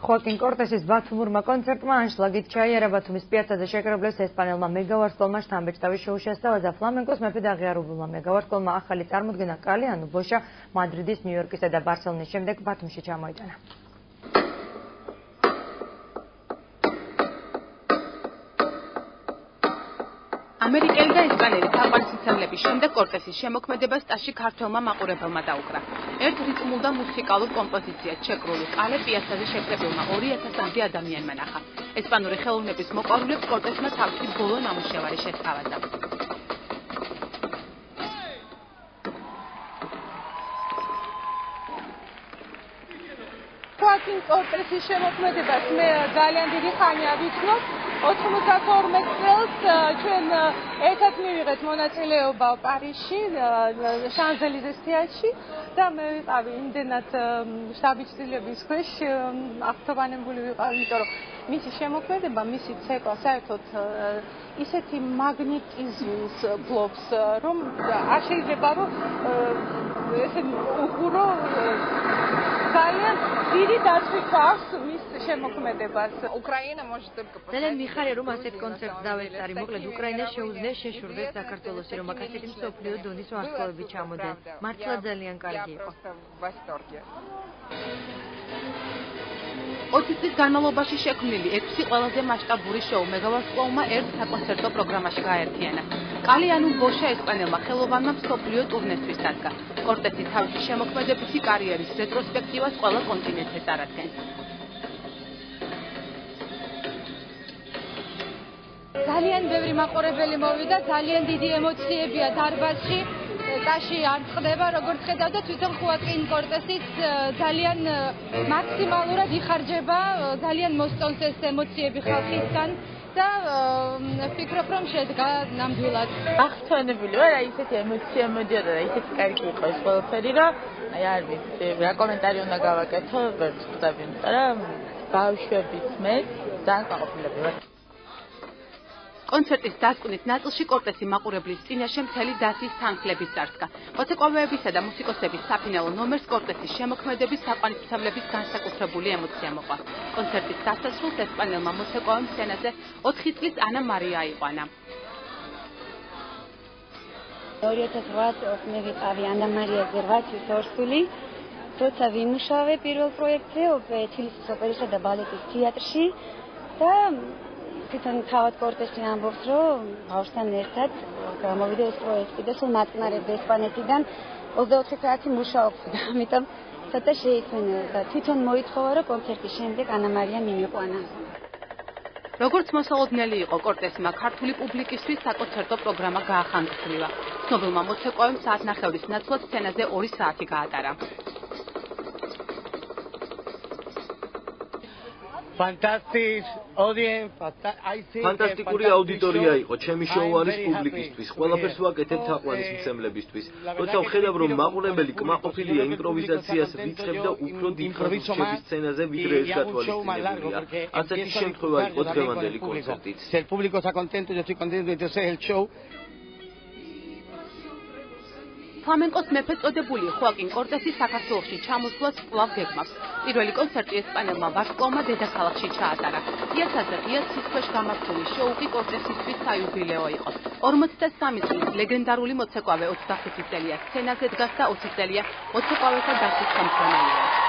ხოაკინ კორტესის ბათუმურმა კონცერტმა ანშლაგით ჩაიარა ბათუმის პიაცაზე შეკრებილებს ესპანელმა მეგავარსკვლავმა შთამბეჭდავი შოუ შესთავაზა ფლამენკოს მეფედ აღიარებულმა მეგავარსკვლავმა ახალი წარმოდგენა კალიანუ ბოშა მადრიდის, ნიუ-იორკისა და ბარსელონის შემდეგ ბათუმში ჩამოიტანა. ამერიკელი და ესპანელი თაყვანისმცემლების შემდეგ კორტესის შემოქმედებას ტაში ქართველმა მაყურებელმა დაუკრა. ერთ რიტმულ და მუსიკალურ კომპოზიციას შეკრული ყალე პიაცაზე შეკრებილმა 2000-მდე ადამიანმა ნახა. ესპანური ხელოვნების მოყვარულებს კორტესმა თავისი ბოლო ნამუშევარი შესთავაზა. ხოაკინ კორტესის შემოქმედებას მე ძალიან დიდი ხანია ვიცნობ. 92 წელს ჩვენ ერთად მივიღეთ მონაწილეობა პარიზში, შანზელიზეს თეატრში და მე ვიყავი იმდენად შთაბეჭდილების ქვეშ აღთოვანებული ვიყავი, იმიტომ რომ მისი შემოქმედება, მისი ცეკვა საერთოდ ისეთი მაგნეტიზმს ფლობს, რომ არ შეიძლება რომ ესე უყურო ძალიან დიდი დაცვა აქვს მის შემოქმედებას. Украина может только ძალიან მიხარია რომ ასეთ კონცერტს დავეწარი. მოკლედ უკრაინას შეუძლია შეშურდეს საქართველოსი, რომ აქ ასეთი მსოფლიო დონის ვარსკვლავები ჩამოდენ. მართლა ძალიან კარგი იყო. 20 წლის განმავლობაში შექმნილი 6 ყველაზე მასშტაბური შოუ მეგავარსკვლავმა ერთ საკონცერტო პროგრამაში გააერთიანა. კალიანუ ბოშა ესპანელმა ხელოვანმა მსოფლიო ტურნესთვის დადგა. კორტესი თავისი შემოქმედებითი კარიერის რეტროსპექტივას ყველა კონტინენტზე წარადგენს. ძალიან ბევრი მაყურებელი მოვიდა, ძალიან დიდი ემოციებია დარბაზში. ტაში არ წყდება, როგორც ხედავდა, თვითონ ხოაკინ კორტესიც ძალიან მაქსიმალურად იხარჯება, ძალიან მოსწონს ეს ემოციები ხალხისგან და ვფიქრობ, რომ შედგა ნამდვილად. აღთვალებული ვარ, აი ესეთი ემოცია მოდიოდა და ისეთი კარგი იყო ეს ყველაფერი, რომ აი არ ვიცი, რა კომენტარი უნდა გავაკეთო, ვერ ვხვდები, იმიტომ რომ ბავშვების მე ძალიან გაყოფილები ვარ. კონცერტის დასკვნით ნაწილში კორტესი მაყურებლის წინაშე მთელი დასის თანხლებით წარსდგა. მოცეკვავეებისა და მუსიკოსების საფინალო ნომერს კორტესის შემოქმედების თაყვანისმცემლების განსაკუთრებული ემოცია მოყვა. კონცერტის დასასრულს ესპანელმა მოცეკვავემ სცენაზე 4 წლის ანა მარია აიყვანა. 2008 წელს მე ვიყავი ანა მარია ზერვაცის ორსული, როცა ვიმუშავე პირველ პროექტზე თბილისის ოპერისა და ბალეტის თეატრში და თვითონ თავად კორტესი ამბობს, რომ ბავშვთან ერთად გამოვიდა ეს პროექტი და სულ მაწნარებდა ესპანეთიდან 24 საათი მუშაობდა და ამიტომ ცოტა შეიწვინა და თვითონ მოითხოვა, რომ კონცერტის შემდეგ ანა მარია მიმიყვანა. როგორც მოსალოდნელი იყო კორტესმა ქართული პუბლიკისთვის საკონცერტო პროგრამა გაახანგრძლივა. ცნობილმა მოცეკვავემ საათნახევრის ნაცვლად სცენაზე 2 საათი გაატარა. ფანტასტიკური აუდიტორია იყო. ჩემი შოუ არის პუბლიკისთვის. ყველაფერს ვაკეთებ თაყვანისმცემლებისთვის. როცა ვხედავ, რომ მაყურებელი კმაყოფილია იმპროვიზაციას ვიწყებ და უფრო დიდხანს რჩები სცენაზე, ვიდრე ეს გათვალისწინებულია. ასეთი შემთხვევა იყო დღევანდელი კონცერტიც. ფლამენკოს მეფე წოდებული ხოაკინ კორტესი საქართველოში ჩამოსვლას კვლავ გეგმავს. პირველი კონცერტი ესპანელმა ვარსკვლავმა დედაქალაქში ჩაატარა. პიაცაზე ღია ცის ქვეშ გამართული შოუ კი კორტესისთვის საიუბილეო იყო. 43 წლის ლეგენდარული მოცეკვავე 25 წელია სცენაზე დგას და 20 წელია მოცეკვავეთა დასის ხელმძღვანელია.